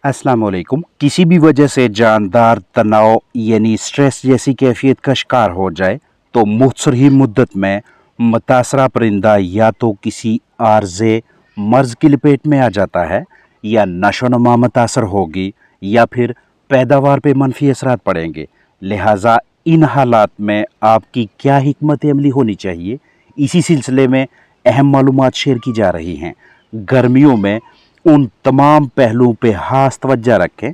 अस्सलाम वालेकुम। किसी भी वजह से जानदार तनाव यानी स्ट्रेस जैसी कैफियत का शिकार हो जाए तो मुख्तसर ही मुद्दत में मुतासरा परिंदा या तो किसी आर्ज़े मर्ज़ की लपेट में आ जाता है या नशोनुमा मुतासर होगी या फिर पैदावार पे मनफी असरात पड़ेंगे। लिहाजा इन हालात में आपकी क्या हिकमत अमली होनी चाहिए, इसी सिलसिले में अहम मालूमात शेयर की जा रही हैं। गर्मियों में उन तमाम पहलुओं पे खास तवज्जो रखें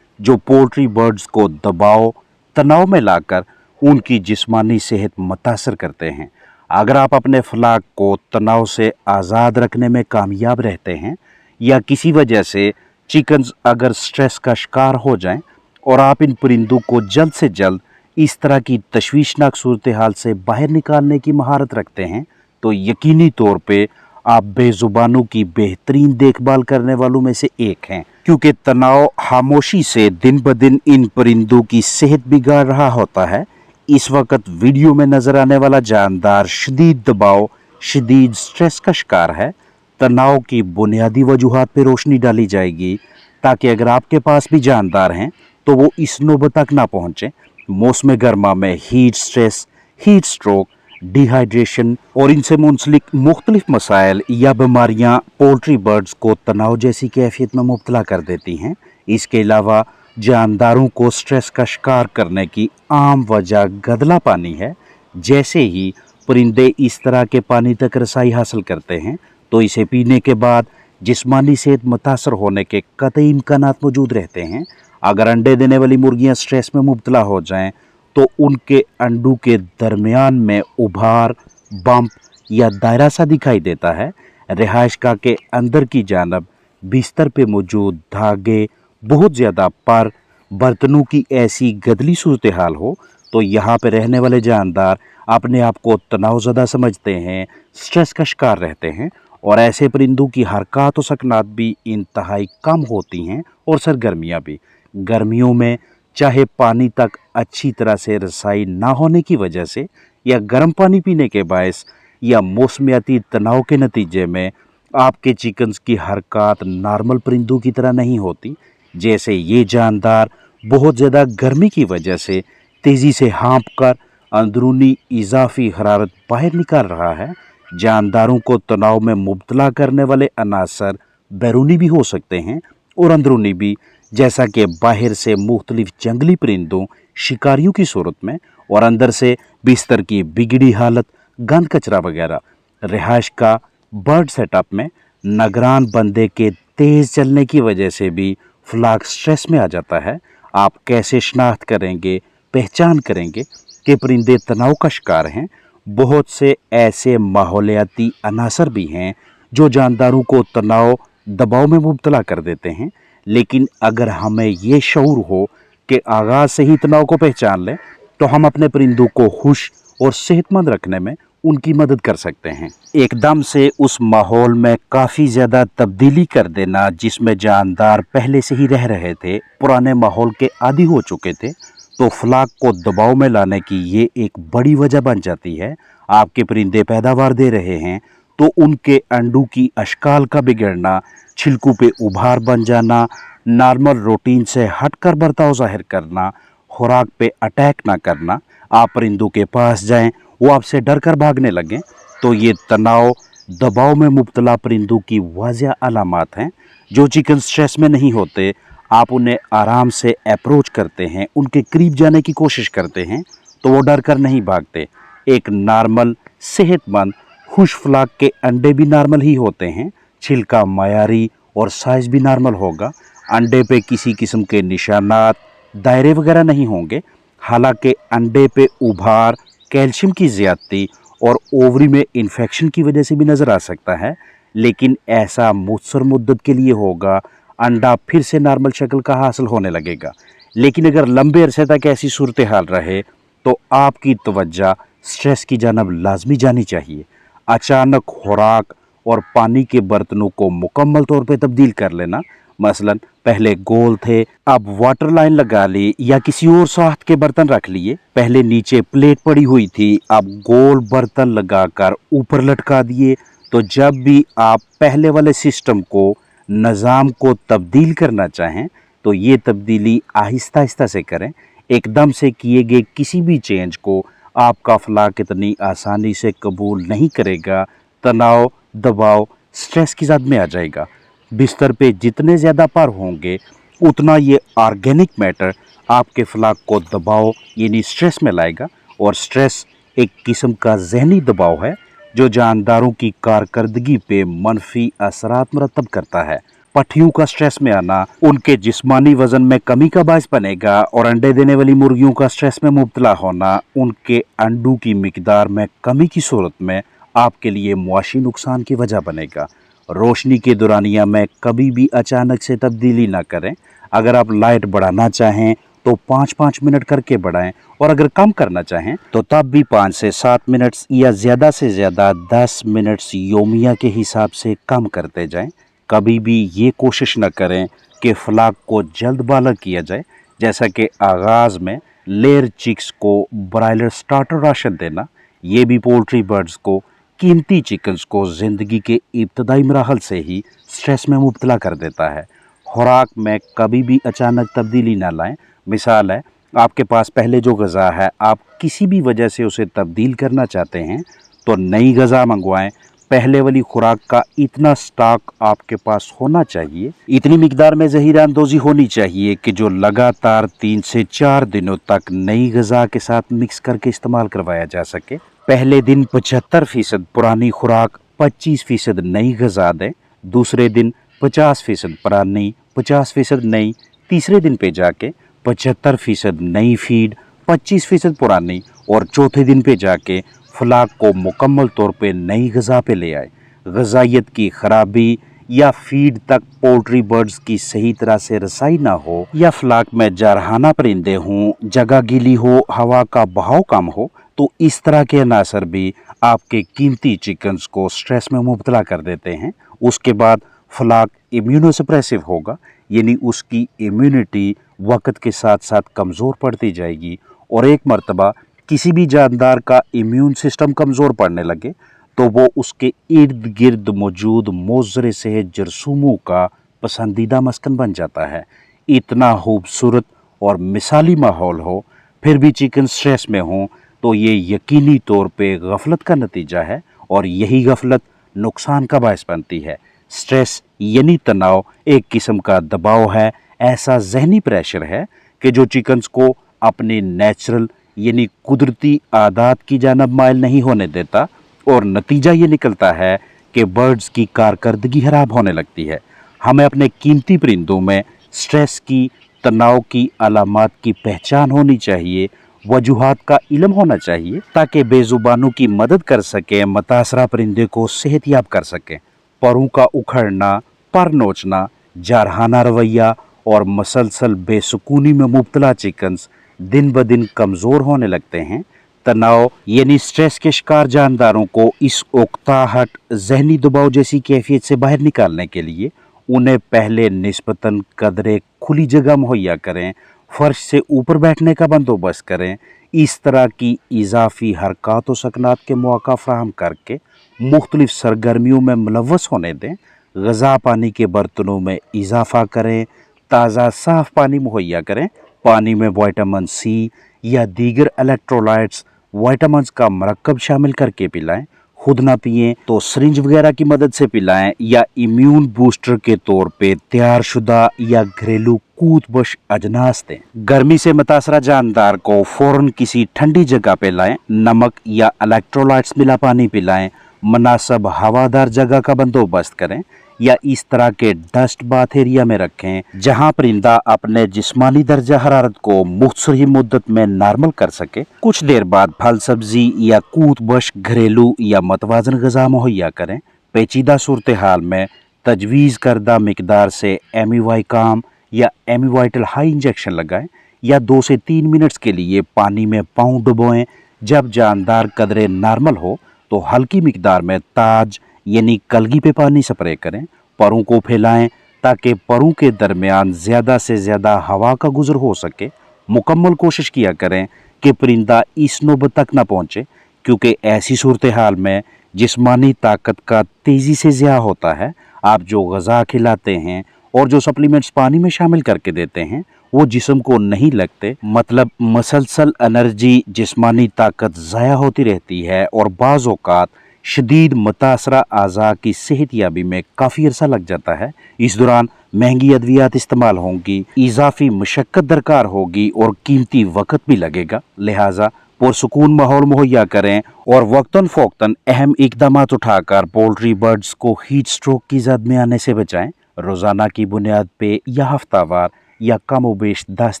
जो पोल्ट्री बर्ड्स को दबाव तनाव में लाकर उनकी जिस्मानी सेहत मुतासर करते हैं। अगर आप अपने फलाक को तनाव से आज़ाद रखने में कामयाब रहते हैं या किसी वजह से चिकन्स अगर स्ट्रेस का शिकार हो जाएं और आप इन परिंदों को जल्द से जल्द इस तरह की तशवीशनाक सूरत हाल से बाहर निकालने की महारत रखते हैं तो यकीनी तौर पे आप बेजुबानों की बेहतरीन देखभाल करने वालों में से एक हैं, क्योंकि तनाव खामोशी से दिन ब दिन इन परिंदों की सेहत बिगाड़ रहा होता है। इस वक्त वीडियो में नजर आने वाला जानदार शदीद दबाव, शदीद स्ट्रेस का शिकार है। तनाव की बुनियादी वजूहात पर रोशनी डाली जाएगी ताकि अगर आपके पास भी जानदार हैं तो वो इस नौबत तक ना पहुँचें। मौसम गर्मा में heat stress, heat stroke, dehydration और इनसे मुंसलिक मुख्तलिफ मसाइल या बीमारियां पोल्ट्री बर्ड्स को तनाव जैसी कैफियत में मुब्तला कर देती हैं। इसके अलावा जानदारों को स्ट्रेस का शिकार करने की आम वजह गदला पानी है। जैसे ही परिंदे इस तरह के पानी तक रसाई हासिल करते हैं तो इसे पीने के बाद जिस्मानी सेहत मुतासर होने के कतई इम्कानात मौजूद रहते हैं। अगर अंडे देने वाली मुर्गियां स्ट्रेस में मुब्तला हो जाएं तो उनके अंडों के दरमियान में उभार, बम्प या दायरा सा दिखाई देता है। रिहाइशगाह के अंदर की जानब बिस्तर पे मौजूद धागे, बहुत ज़्यादा पर बर्तनों की ऐसी गदली सूरत हाल हो तो यहाँ पे रहने वाले जानदार अपने आप को तनावज़दा समझते हैं, स्ट्रेस का शिकार रहते हैं और ऐसे परिंदों की हरकत और सकनात भी इंतहाई कम होती हैं और सरगर्मियाँ भी। गर्मियों में चाहे पानी तक अच्छी तरह से रसाई ना होने की वजह से या गर्म पानी पीने के बायस या मौसमियाती तनाव के नतीजे में आपके चिकन्स की हरकत नॉर्मल परिंदों की तरह नहीं होती। जैसे ये जानदार बहुत ज़्यादा गर्मी की वजह से तेज़ी से हाँप कर अंदरूनी इजाफी हरारत बाहर निकाल रहा है। जानदारों को तनाव में मुब्तला करने वाले अनासर बैरूनी भी हो सकते हैं और अंदरूनी भी, जैसा कि बाहर से मुख्तलिफ जंगली परिंदों, शिकारियों की सूरत में और अंदर से बिस्तर की बिगड़ी हालत, गंद कचरा वगैरह। रिहाइश का बर्ड सेटअप में निगरान बंदे के तेज़ चलने की वजह से भी फ्लाक स्ट्रेस में आ जाता है। आप कैसे शनाख्त करेंगे, पहचान करेंगे कि परिंदे तनाव का शिकार हैं? बहुत से ऐसे माहौलियाती अनासर भी हैं जो जानदारों को तनाव दबाव में मुब्तला कर देते हैं, लेकिन अगर हमें ये शऊर हो कि आगाज़ से ही तनाव को पहचान लें तो हम अपने परिंदों को खुश और सेहतमंद रखने में उनकी मदद कर सकते हैं। एकदम से उस माहौल में काफ़ी ज़्यादा तब्दीली कर देना जिसमें जानदार पहले से ही रह रहे थे, पुराने माहौल के आदी हो चुके थे, तो फ्लाक को दबाव में लाने की ये एक बड़ी वजह बन जाती है। आपके परिंदे पैदावार दे रहे हैं तो उनके अंडों की अशकाल का बिगड़ना, छिलकों पे उभार बन जाना, नॉर्मल रूटीन से हटकर बर्ताव ज़ाहिर करना, खुराक पे अटैक ना करना, आप परिंदों के पास जाएं वो आपसे डर कर भागने लगें तो ये तनाव दबाव में मुब्तला परिंदों की वाज़िह अलामात हैं। जो चिकन स्ट्रेस में नहीं होते, आप उन्हें आराम से अप्रोच करते हैं, उनके करीब जाने की कोशिश करते हैं तो वो डर कर नहीं भागते। एक नॉर्मल सेहतमंद खुश फ्लाक के अंडे भी नॉर्मल ही होते हैं, छिलका मायारी और साइज़ भी नॉर्मल होगा, अंडे पे किसी किस्म के निशानात, दायरे वगैरह नहीं होंगे। हालांकि अंडे पे उभार, कैल्शियम की ज़्यादती और ओवरी में इन्फेक्शन की वजह से भी नज़र आ सकता है, लेकिन ऐसा मुख्तसर मुद्दत के लिए होगा, अंडा फिर से नॉर्मल शक्ल का हासिल होने लगेगा। लेकिन अगर लंबे अरसे तक ऐसी सूरत हाल रहे तो आपकी तवज्जो स्ट्रेस की जानब लाजमी जानी चाहिए। अचानक खुराक और पानी के बर्तनों को मुकम्मल तौर पे तब्दील कर लेना, मसलन पहले गोल थे अब वाटर लाइन लगा ली या किसी और साख्त के बर्तन रख लिए, पहले नीचे प्लेट पड़ी हुई थी अब गोल बर्तन लगाकर ऊपर लटका दिए। तो जब भी आप पहले वाले सिस्टम को, निज़ाम को तब्दील करना चाहें, तो ये तब्दीली आहिस्ता आहिस्ता से करें। एकदम से किए गए किसी भी चेंज को आपका अफलाक इतनी आसानी से कबूल नहीं करेगा। तनाव, दबाव, स्ट्रेस की जद में आ जाएगा। बिस्तर पे जितने ज़्यादा पर होंगे उतना ये ऑर्गेनिक मैटर आपके अफलाक को दबाव यानी स्ट्रेस में लाएगा। और स्ट्रेस एक किस्म का जहनी दबाव है जो जानदारों की कारकर्दगी पे मनफी असरात मरतब करता है। पट्ठियों का स्ट्रेस में आना उनके जिस्मानी वजन में कमी का बायस बनेगा और अंडे देने वाली मुर्गियों का स्ट्रेस में मुब्तला होना उनके अंडों की मिकदार में कमी की सूरत में आपके लिए मुआशी नुकसान की वजह बनेगा। रोशनी के दौरानिया में कभी भी अचानक से तब्दीली ना करें। अगर आप लाइट बढ़ाना चाहें तो 5-5 मिनट करके बढ़ाएं और अगर कम करना चाहें तो तब भी 5 से 7 मिनट या ज़्यादा से ज़्यादा 10 मिनट योमिया के हिसाब से कम करते जाएं। कभी भी ये कोशिश न करें कि अफलाक को जल्द बालग किया जाए, जैसा कि आगाज़ में लेयर चिक्स को ब्रायलर स्टार्टर राशन देना। ये भी पोल्ट्री बर्ड्स को, कीमती चिकन्स को ज़िंदगी के इब्तदाई मराहल से ही स्ट्रेस में मुब्तला कर देता है। खुराक में कभी भी अचानक तब्दीली ना लाएं। मिसाल है, आपके पास पहले जो गज़ा है आप किसी भी वजह से उसे तब्दील करना चाहते हैं तो नई गज़ा मंगवाएं। पहले वाली खुराक का इतना स्टॉक आपके पास होना चाहिए, इतनी मिकदार में ज़हीरा अंदोज़ी होनी चाहिए कि जो लगातार 3 से 4 दिनों तक नई गज़ा के साथ मिक्स करके इस्तेमाल करवाया जा सके। पहले दिन 75% पुरानी खुराक, 25% नई गज़ा दें। दूसरे दिन 50% पुरानी, 50% नई। तीसरे दिन पे जाके 75% नई फीड, 25% पुरानी और चौथे दिन पे जाके अफलाक को मुकम्मल तौर पे नई गज़ा पे ले आए। ग़िज़ाइयत की ख़राबी या फीड तक पोल्ट्री बर्ड्स की सही तरह से रसाई ना हो या अफलाक में जारहाना परिंदे हों, जगह गीली हो, हवा का बहाव कम हो, तो इस तरह के अनासर भी आपके कीमती चिकन्स को स्ट्रेस में मुब्तला कर देते हैं। उसके बाद अफलाक इम्यूनोसप्रेसिव होगा, यानी उसकी इम्यूनिटी वक्त के साथ साथ कमज़ोर पड़ती जाएगी। और एक मर्तबा किसी भी जानदार का इम्यून सिस्टम कमज़ोर पड़ने लगे तो वो उसके इर्द गिर्द मौजूद मोज़रे सेहत जरसूमों का पसंदीदा मस्कन बन जाता है। इतना खूबसूरत और मिसाली माहौल हो फिर भी चिकन स्ट्रेस में हो तो ये यकीनी तौर पे गफलत का नतीजा है और यही गफलत नुकसान का बायस बनती है। स्ट्रेस यानी तनाव एक किस्म का दबाव है, ऐसा जहनी प्रेशर है कि जो चिकन्स को अपने नेचुरल यानी कुदरती आदात की जानब माइल नहीं होने देता और नतीजा ये निकलता है कि बर्ड्स की कारकर्दगी खराब होने लगती है। हमें अपने कीमती परिंदों में स्ट्रेस की, तनाव की अलामात की पहचान होनी चाहिए, वजूहात का इल्म होना चाहिए ताकि बेजुबानों की मदद कर सकें, मुतासरा परिंदे को सेहतयाब कर सकें। परों का उखड़ना, पर नोचना, जारहाना रवैया और मसलसल बेसुकूनी में मुब्तला चिकन्स दिन ब दिन कमज़ोर होने लगते हैं। तनाव यानी स्ट्रेस के शिकार जानदारों को इस उकताहट, जहनी दबाव जैसी कैफियत से बाहर निकालने के लिए उन्हें पहले निस्बतन कदरे खुली जगह मुहैया करें, फर्श से ऊपर बैठने का बंदोबस्त करें। इस तरह की इजाफी हरकत व सकनात के मौका फ्राहम करके मुख्तलिफ सरगर्मियों में मुलव्वस होने दें। ग़िज़ा पानी के बर्तनों में इजाफा करें, ताज़ा साफ़ पानी मुहैया करें। पानी में विटामिन सी या दीगर इलेक्ट्रोलाइट्स, विटामिन्स का मरकब शामिल करके पिलाएं। खुद ना पिएं तो सिरिंज वगैरह की मदद से पिलाएं या इम्यून बूस्टर के तौर पे तैयार शुदा या घरेलू कूदबश अजनास दें। गर्मी से मुतासरा जानदार को फ़ौरन किसी ठंडी जगह पे लाएं। नमक या इलेक्ट्रोलाइट्स मिला पानी पिलाएं। मुनासिब हवादार जगह का बंदोबस्त करें या इस तरह के डस्ट बाथ एरिया में रखें जहां परिंदा अपने जिस्मानी दर्जा हरारत को मुख्तसर ही मुद्दत में नॉर्मल कर सके। कुछ देर बाद फल सब्जी या कूदबश घरेलू या मतवाजन ग़िज़ा मुहैया करें। पेचीदा सूरत हाल में तजवीज़ करदा मिकदार से एमीवाइकाम या एमीवाइटल हाई इंजेक्शन लगाएं या 2 से 3 मिनट्स के लिए पानी में पाँव डुबोएं। जब जानदार कदरे नॉर्मल हो तो हल्की मिकदार में ताज यानी कलगी पे पानी स्प्रे करें। परों को फैलाएं ताकि परों के दरमियान ज़्यादा से ज़्यादा हवा का गुजर हो सके। मुकम्मल कोशिश किया करें कि परिंदा इस नौबत तक न पहुँचे, क्योंकि ऐसी सूरत हाल में जिस्मानी ताकत का तेज़ी से ज़िया होता है। आप जो ग़िज़ा खिलाते हैं اور جو سپلیمنٹس پانی میں شامل کر کے دیتے ہیں وہ جسم کو نہیں لگتے، مطلب مسلسل انرجی، جسمانی طاقت ضائع ہوتی رہتی ہے اور بعض اوقات شدید متاثرہ اعضاء کی صحت یابی میں کافی عرصہ لگ جاتا ہے۔ اس دوران مہنگی ادویات استعمال ہوں گی، اضافی مشقت درکار ہوگی اور قیمتی وقت بھی لگے گا، لہٰذا پرسکون ماحول مہیا کریں اور وقتاً فوقتاً اہم اقدامات اٹھا کر پولٹری برڈز کو ہیٹ سٹروک کی زد میں آنے سے بچائیں۔ روزانہ کی بنیاد پہ یا ہفتہ وار یا کم و بیش 10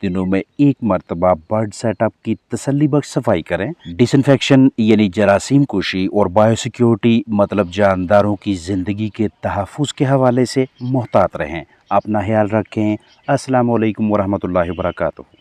دنوں میں ایک مرتبہ برڈ سیٹ اپ کی تسلی بخش صفائی کریں۔ ڈس انفیکشن یعنی جراثیم کشی اور بایو سیکیورٹی مطلب جانداروں کی زندگی کے تحفظ کے حوالے سے محتاط رہیں۔ اپنا خیال رکھیں۔ السلام علیکم ورحمۃ اللہ وبرکاتہ۔